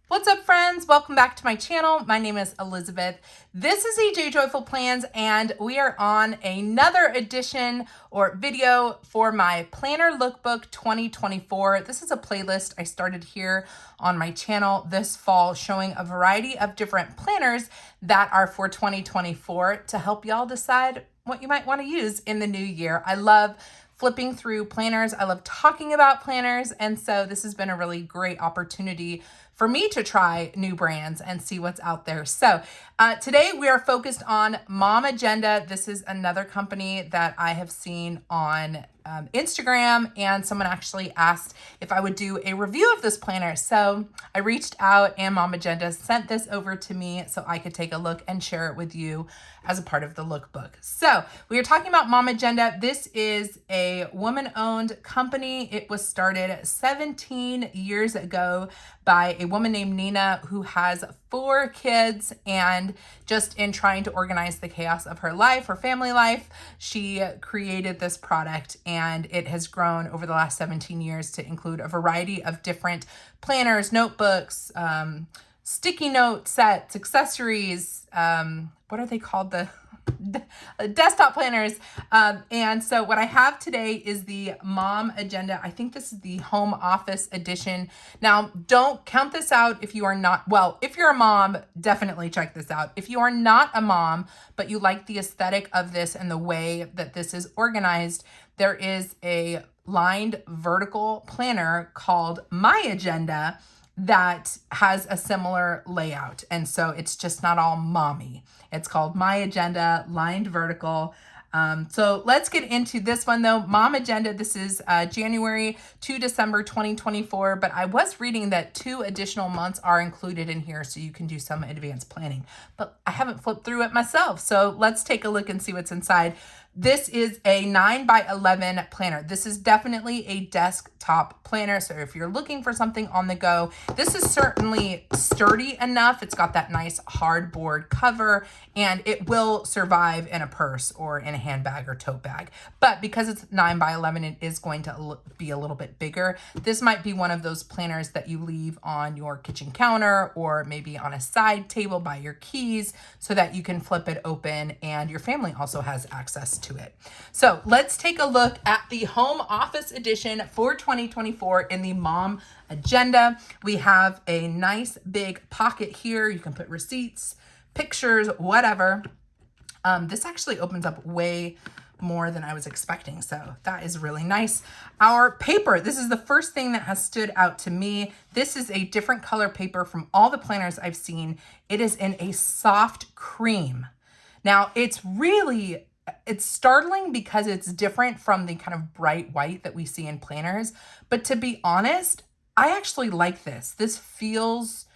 What's up, friends? Welcome back to my channel. My name is Elizabeth. This is AJ Joyful Plans, and we are on another edition or video for my Planner Lookbook 2024. This is a playlist I started here on my channel this fall, showing a variety of different planners that are for 2024 to help y'all decide what you might want to use in the new year. I love flipping through planners. I love talking about planners. And so this has been a really great opportunity for me to try new brands and see what's out there. So today we are focused on momAgenda. This is another company that I have seen on Instagram, and someone actually asked if I would do a review of this planner. So I reached out, and momAgenda sent this over to me so I could take a look and share it with you as a part of the lookbook. So we are talking about momAgenda. This is a woman-owned company. It was started 17 years ago by a woman named Nina, who has 4 kids, and just in trying to organize the chaos of her life, her family life, she created this product, and it has grown over the last 17 years to include a variety of different planners, notebooks, sticky note sets, accessories, what are they called? The desktop planners. And so what I have today is the momAgenda. I think this is the home office edition. Now, don't count this out if you are not, well, if you're a mom, definitely check this out. If you are not a mom, but you like the aesthetic of this and the way that this is organized, there is a lined vertical planner called myAgenda that has a similar layout. And so it's just not all mommy. It's called myAgenda, lined vertical. So let's get into this one though. momAgenda, this is January to December 2024, but I was reading that 2 additional months are included in here so you can do some advanced planning, but I haven't flipped through it myself. So let's take a look and see what's inside. This is a 9x11 planner. This is definitely a desktop planner. So if you're looking for something on the go, this is certainly sturdy enough. It's got that nice hardboard cover, and it will survive in a purse or in a handbag or tote bag. But because it's 9x11, it is going to be a little bit bigger. This might be one of those planners that you leave on your kitchen counter or maybe on a side table by your keys so that you can flip it open and your family also has access to it. So let's take a look at the home office edition for 2024 in the momAgenda. We have a nice big pocket here. You can put receipts, pictures, whatever. This actually opens up way more than I was expecting, so that is really nice. Our paper, this is the first thing that has stood out to me. This is a different color paper from all the planners I've seen. It is in a soft cream. Now, it's startling because it's different from the kind of bright white that we see in planners, but to be honest, I actually like this. This feels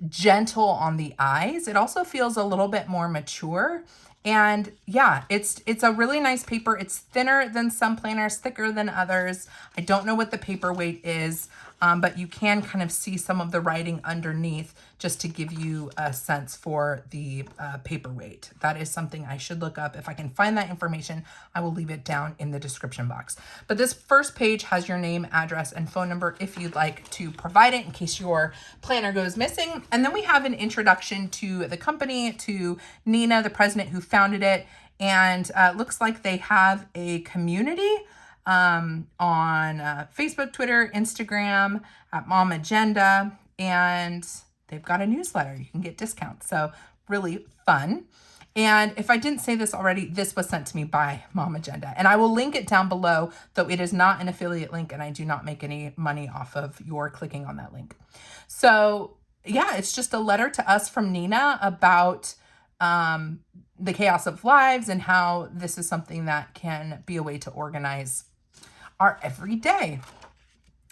gentle on the eyes. It also feels a little bit more mature. And yeah, it's a really nice paper. It's thinner than some planners, thicker than others. I don't know what the paper weight is, but you can kind of see some of the writing underneath just to give you a sense for the paper weight. That is something I should look up. If I can find that information, I will leave it down in the description box. But this first page has your name, address, and phone number if you'd like to provide it in case your planner goes missing. And then we have an introduction to the company, to Nina, the president who founded it. And it looks like they have a community on Facebook, Twitter, Instagram, at momAgenda, and they've got a newsletter. You can get discounts. So really fun. And if I didn't say this already, this was sent to me by momAgenda, and I will link it down below, though it is not an affiliate link and I do not make any money off of your clicking on that link. So yeah, it's just a letter to us from Nina about the chaos of lives and how this is something that can be a way to organize our everyday.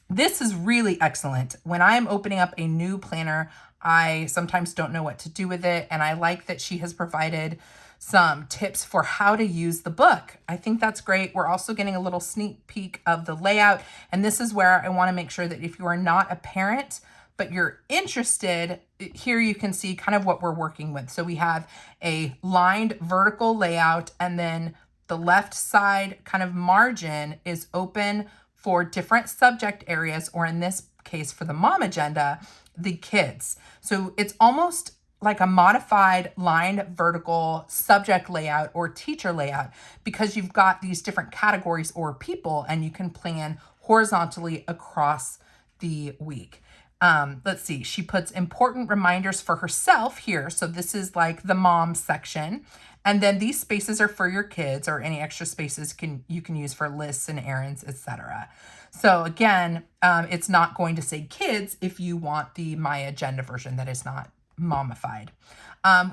This is really excellent. When I'm opening up a new planner, I sometimes don't know what to do with it, and I like that she has provided some tips for how to use the book. I think that's great. We're also getting a little sneak peek of the layout, and this is where I want to make sure that if you are not a parent, but you're interested, here you can see kind of what we're working with. So we have a lined vertical layout, and then the left side kind of margin is open for different subject areas, or in this case for the momAgenda, the kids. So it's almost like a modified line vertical subject layout or teacher layout, because you've got these different categories or people, and you can plan horizontally across the week. Let's see, she puts important reminders for herself here. So this is like the mom section. And then these spaces are for your kids, or any extra spaces you can use for lists and errands, etc. So again, it's not going to say kids if you want the momAgenda version that is not momified.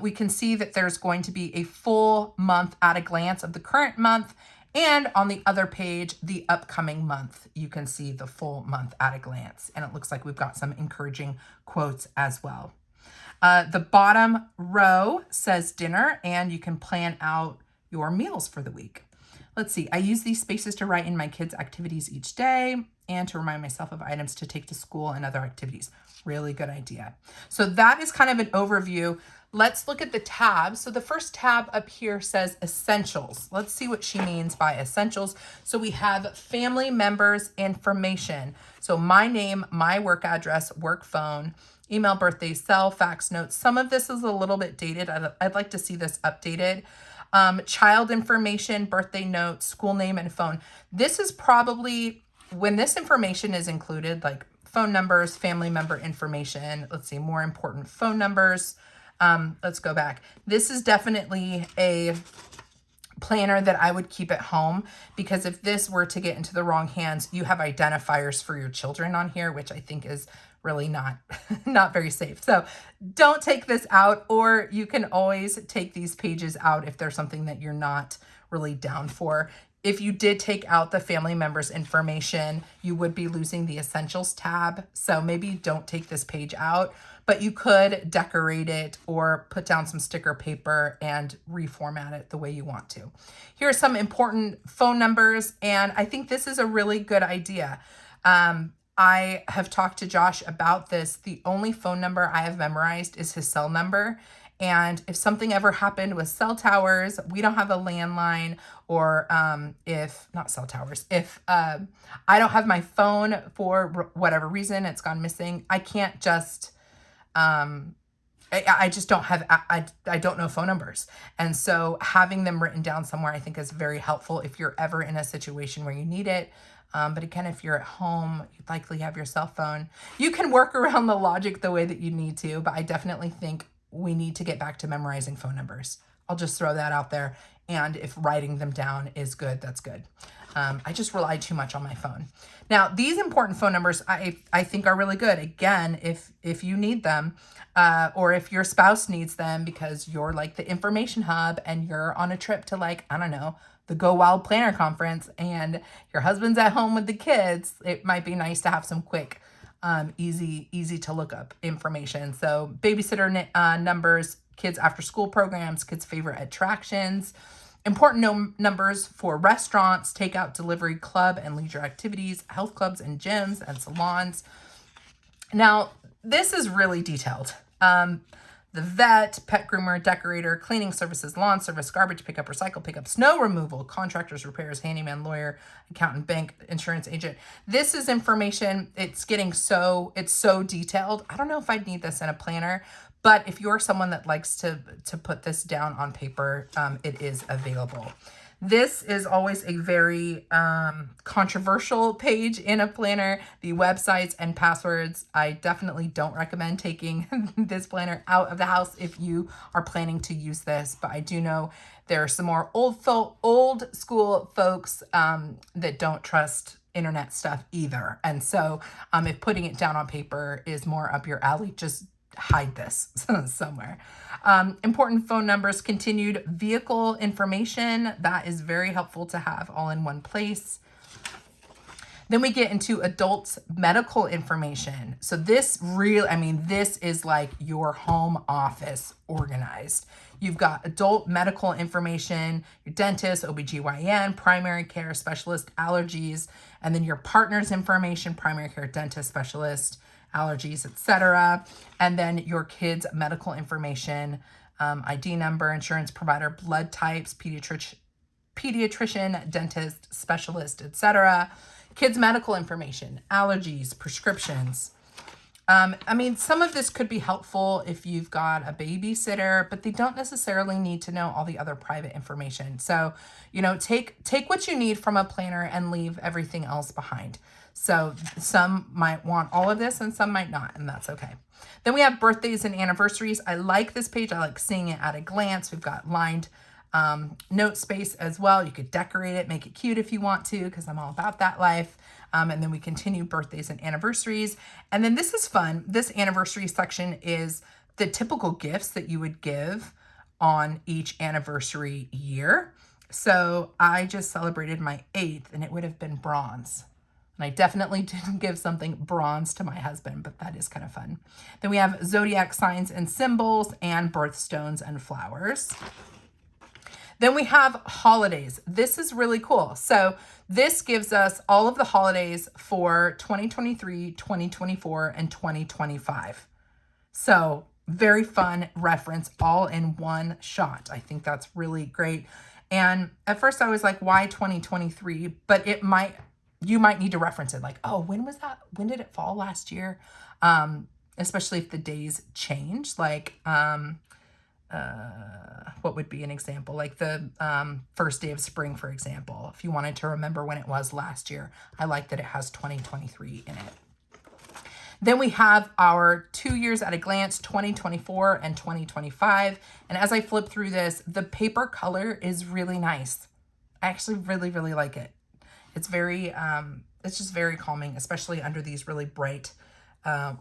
We can see that there's going to be a full month at a glance of the current month, and on the other page, the upcoming month. You can see the full month at a glance, and it looks like we've got some encouraging quotes as well. The bottom row says dinner, and you can plan out your meals for the week. Let's see, I use these spaces to write in my kids' activities each day and to remind myself of items to take to school and other activities. Really good idea. So that is kind of an overview. Let's look at the tabs. So the first tab up here says essentials. Let's see what she means by essentials. So we have family members information. So my name, my work address, work phone, email, birthday, cell, fax notes. Some of this is a little bit dated. I'd like to see this updated. Child information, birthday note, school name, and phone. This is probably when this information is included, like phone numbers, family member information. Let's see, more important phone numbers. Let's go back. This is definitely a planner that I would keep at home, because if this were to get into the wrong hands, you have identifiers for your children on here, which I think is really not very safe. So don't take this out, or you can always take these pages out if there's something that you're not really down for. If you did take out the family members information, you would be losing the essentials tab. So maybe don't take this page out, but you could decorate it or put down some sticker paper and reformat it the way you want to. Here are some important phone numbers, and I think this is a really good idea. I have talked to Josh about this. The only phone number I have memorized is his cell number. And if something ever happened with cell towers, we don't have a landline, or if I don't have my phone for whatever reason, it's gone missing, I can't just, I just don't have, I don't know phone numbers. And so having them written down somewhere, I think is very helpful if you're ever in a situation where you need it. But again, if you're at home, you'd likely have your cell phone. You can work around the logic the way that you need to, but I definitely think we need to get back to memorizing phone numbers. I'll just throw that out there. And if writing them down is good, that's good. I just rely too much on my phone. Now, these important phone numbers I think are really good. Again, if you need them, or if your spouse needs them because you're like the information hub and you're on a trip to, like, I don't know, the Go Wild Planner Conference, and your husband's at home with the kids, it might be nice to have some quick, easy to look up information. So babysitter numbers, kids after school programs, kids favorite attractions, important numbers for restaurants, takeout, delivery, club and leisure activities, health clubs and gyms and salons. Now, this is really detailed. The vet, pet groomer, decorator, cleaning services, lawn service, garbage pickup, recycle pickup, snow removal, contractors, repairs, handyman, lawyer, accountant, bank, insurance agent. This is information. It's so detailed. I don't know if I'd need this in a planner, but if you're someone that likes to put this down on paper, it is available. This is always a very controversial page in a planner, the websites and passwords. I definitely don't recommend taking this planner out of the house if you are planning to use this, but I do know there are some more old school folks that don't trust internet stuff either. And so if putting it down on paper is more up your alley, just hide this somewhere. Important phone numbers, continued vehicle information. That is very helpful to have all in one place. Then we get into adults' medical information. So this is like your home office organized. You've got adult medical information, your dentist, OBGYN, primary care specialist, allergies, and then your partner's information, primary care dentist specialist, allergies, etc. And then your kids' medical information, ID number, insurance provider, blood types, pediatrician, dentist, specialist, etc. Kids' medical information, allergies, prescriptions. I mean, some of this could be helpful if you've got a babysitter, but they don't necessarily need to know all the other private information. So, you know, take what you need from a planner and leave everything else behind. So some might want all of this and some might not, and that's okay. Then we have birthdays and anniversaries. I like this page. I like seeing it at a glance. We've got lined note space as well. You could decorate it, make it cute if you want to, because I'm all about that life. And then we continue birthdays and anniversaries. And then this is fun. This anniversary section is the typical gifts that you would give on each anniversary year. So I just celebrated my 8th and it would have been bronze. And I definitely didn't give something bronze to my husband, but that is kind of fun. Then we have zodiac signs and symbols and birthstones and flowers. Then we have holidays. This is really cool. So this gives us all of the holidays for 2023, 2024, and 2025. So very fun reference all in one shot. I think that's really great. And at first I was like, why 2023? But you might need to reference it like, oh, when was that? When did it fall last year? Especially if the days change, like, what would be an example? Like the first day of spring, for example. If you wanted to remember when it was last year, I like that it has 2023 in it. Then we have our 2 years at a glance, 2024 and 2025. And as I flip through this, the paper color is really nice. I actually really, really like it. It's very, it's just very calming, especially under these really bright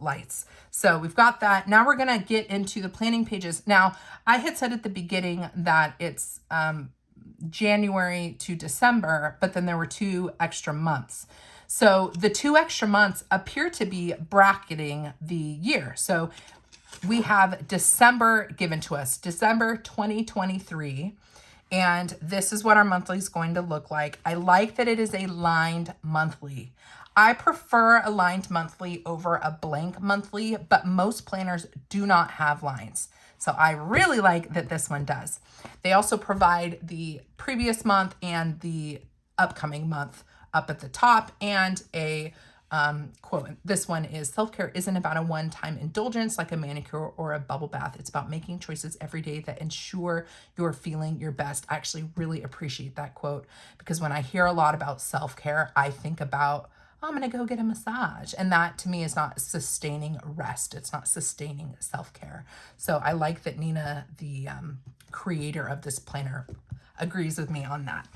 lights. So we've got that. Now we're going to get into the planning pages. Now I had said at the beginning that it's January to December, but then there were 2 extra months. So the 2 extra months appear to be bracketing the year. So we have December given to us, December 2023. And this is what our monthly is going to look like. I like that it is a lined monthly. I prefer a lined monthly over a blank monthly, but most planners do not have lines. So I really like that this one does. They also provide the previous month and the upcoming month up at the top, and a quote. This one is, self-care isn't about a one-time indulgence like a manicure or a bubble bath. It's about making choices every day that ensure you're feeling your best. I actually really appreciate that quote, because when I hear a lot about self-care, I think about, I'm going to go get a massage. And that to me is not sustaining rest. It's not sustaining self-care. So I like that Nina, the creator of this planner, agrees with me on that,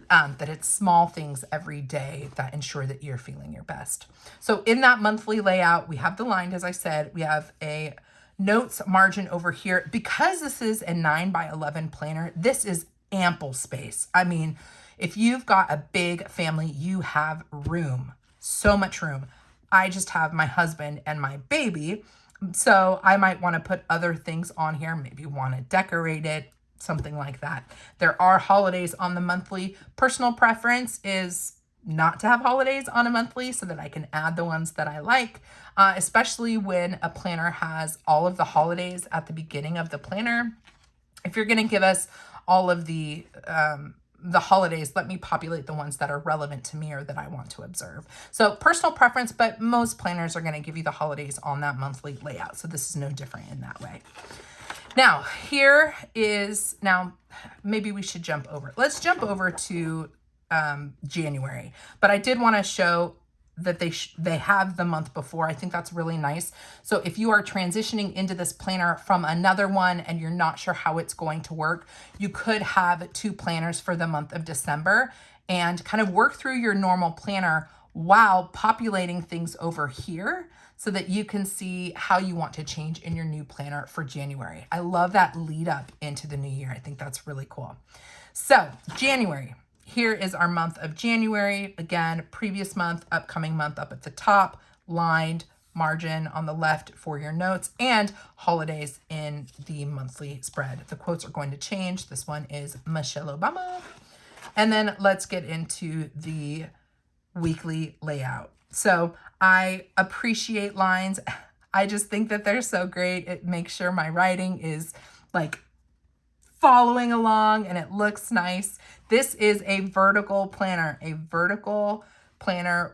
that it's small things every day that ensure that you're feeling your best. So in that monthly layout, we have the line, as I said, we have a notes margin over here. Because this is a 9x11 planner, this is ample space. I mean, if you've got a big family, you have room, so much room. I just have my husband and my baby, so I might want to put other things on here, maybe want to decorate it, something like that. There are holidays on the monthly. Personal preference is not to have holidays on a monthly so that I can add the ones that I like, especially when a planner has all of the holidays at the beginning of the planner. If you're going to give us all of the holidays, let me populate the ones that are relevant to me or that I want to observe. So personal preference, but most planners are going to give you the holidays on that monthly layout. So this is no different in that way. Now, here is, now maybe we should jump over. Let's jump over to January. But I did want to show that they have the month before. I think that's really nice. So if you are transitioning into this planner from another one and you're not sure how it's going to work, you could have 2 planners for the month of December and kind of work through your normal planner while populating things over here so that you can see how you want to change in your new planner for January. I love that lead up into the new year. I think that's really cool. So January, here is our month of January. Again, previous month, upcoming month up at the top, lined margin on the left for your notes, and holidays in the monthly spread. The quotes are going to change. This one is Michelle Obama. And then let's get into the weekly layout. So I appreciate lines. I just think that they're so great. It makes sure my writing is like following along and it looks nice. This is a vertical planner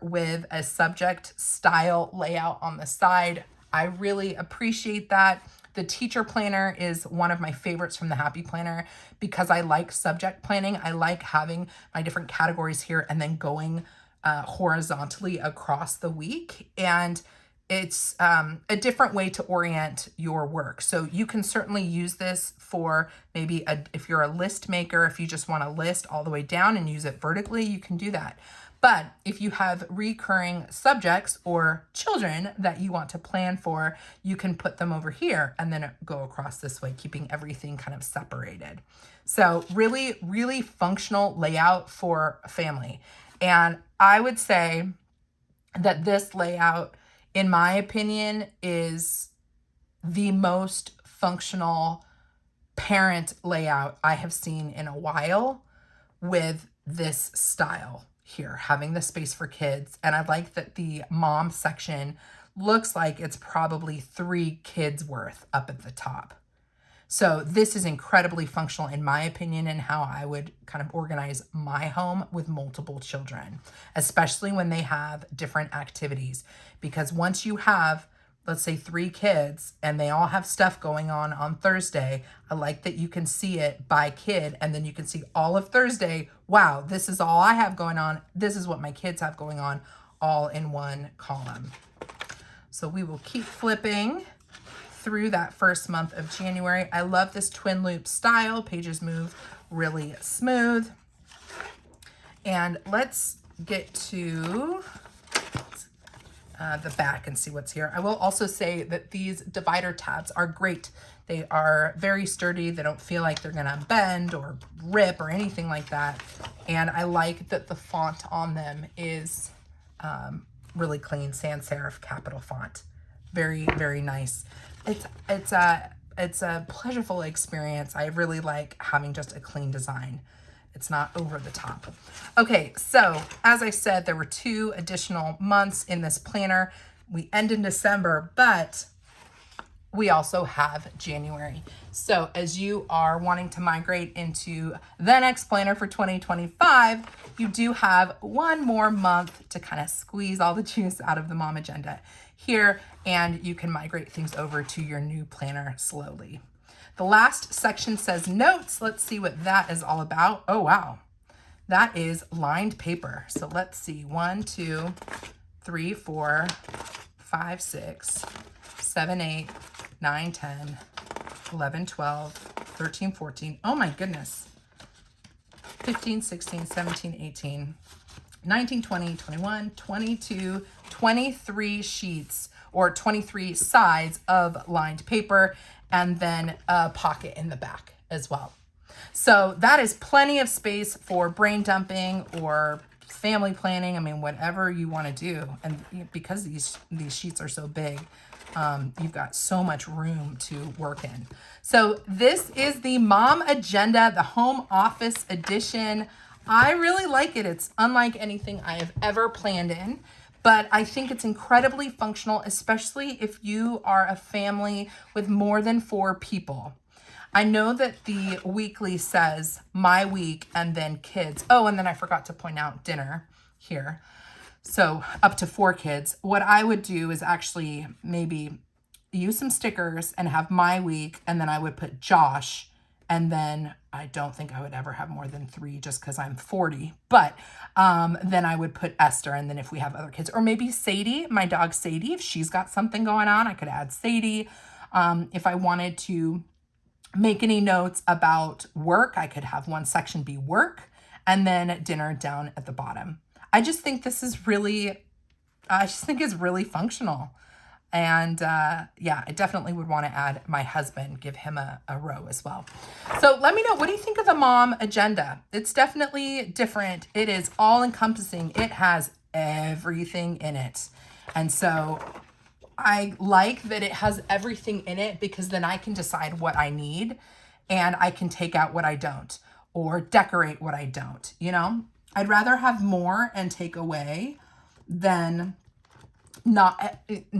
with a subject style layout on the side. I really appreciate that. The teacher planner is one of my favorites from the Happy Planner because I like subject planning. I like having my different categories here and then going horizontally across the week. And it's a different way to orient your work. So you can certainly use this for maybe if you're a list maker, if you just want to list all the way down and use it vertically, you can do that. But if you have recurring subjects or children that you want to plan for, you can put them over here and then go across this way, keeping everything kind of separated. So really, really functional layout for a family. And I would say that this layout, in my opinion, is the most functional parent layout I have seen in a while with this style here, having the space for kids. And I like that the mom section looks like it's probably 3 kids worth up at the top. So this is incredibly functional in my opinion and how I would kind of organize my home with multiple children, especially when they have different activities. Because once you have, let's say 3 kids and they all have stuff going on Thursday, I like that you can see it by kid and then you can see all of Thursday. Wow, this is all I have going on. This is what my kids have going on, all in one column. So we will keep flipping through that first month of January. I love this twin loop style. Pages move really smooth. And let's get to the back and see what's here. I will also say that these divider tabs are great. They are very sturdy. They don't feel like they're gonna bend or rip or anything like that. And I like that the font on them is really clean, sans serif capital font. Very, very nice. It's a pleasurable experience. I really like having just a clean design. It's not over the top. Okay, so as I said, there were 2 additional months in this planner. We end in December, but we also have January. So as you are wanting to migrate into the next planner for 2025, you do have 1 more month to kind of squeeze all the juice out of the momAgenda here, and you can migrate things over to your new planner slowly. The last section says notes. Let's see what that is all about. Oh, wow. That is lined paper. So let's see. 1, 2, 3, 4, 5, 6, 7, 8, 9, 10, 11, 12, 13, 14. Oh my goodness. 15, 16, 17, 18, 19, 20, 21, 22, 23 sheets or 23 sides of lined paper, and then a pocket in the back as well. So that is plenty of space for brain dumping or family planning. I mean, whatever you want to do. And because these sheets are so big, you've got so much room to work in. So this is the momAgenda, the home office edition. I really like it. It's unlike anything I have ever planned in, but I think it's incredibly functional, especially if you are a family with more than 4 people. I know that the weekly says my week and then kids. Oh, and then I forgot to point out dinner here. So up to 4 kids. What I would do is actually maybe use some stickers and have my week, and then I would put Josh, and then I don't think I would ever have more than 3 just because I'm 40. But then I would put Esther, and then if we have other kids, or maybe Sadie, my dog Sadie, if she's got something going on, I could add Sadie. If I wanted to make any notes about work, I could have one section be work and then dinner down at the bottom. I just think this is really, it's really functional. And yeah, I definitely would want to add my husband, give him a row as well. So let me know, what do you think of the momAgenda? It's definitely different. It is all encompassing. It has everything in it. And so I like that it has everything in it, because then I can decide what I need and I can take out what I don't, or decorate what I don't, you know? I'd rather have more and take away than not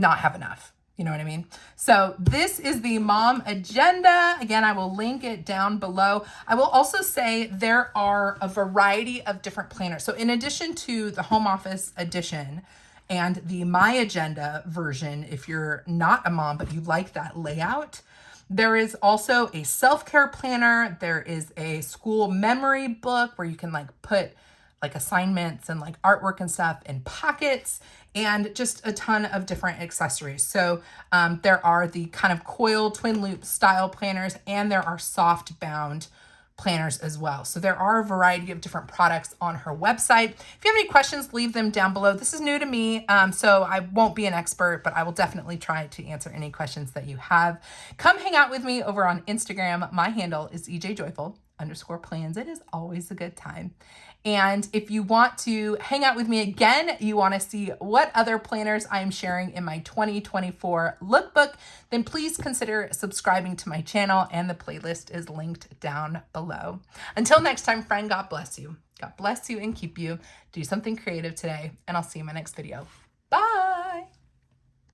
have enough. You know what I mean? So this is the momAgenda. Again, I will link it down below. I will also say there are a variety of different planners. So in addition to the home office edition and the momAgenda version if you're not a mom but you like that layout. There is also a self-care planner. There is a school memory book where you can like put like assignments and like artwork and stuff in pockets, and just a ton of different accessories. So there are the kind of coil twin loop style planners, and there are soft bound planners as well. So there are a variety of different products on her website. If you have any questions, leave them down below. This is new to me, so I won't be an expert, but I will definitely try to answer any questions that you have. Come hang out with me over on Instagram. My handle is ejjoyful_plans. It is always a good time. And if you want to hang out with me again, you want to see what other planners I'm sharing in my 2024 lookbook, then please consider subscribing to my channel, and the playlist is linked down below. Until next time, friend, God bless you. God bless you and keep you. Do something creative today, and I'll see you in my next video.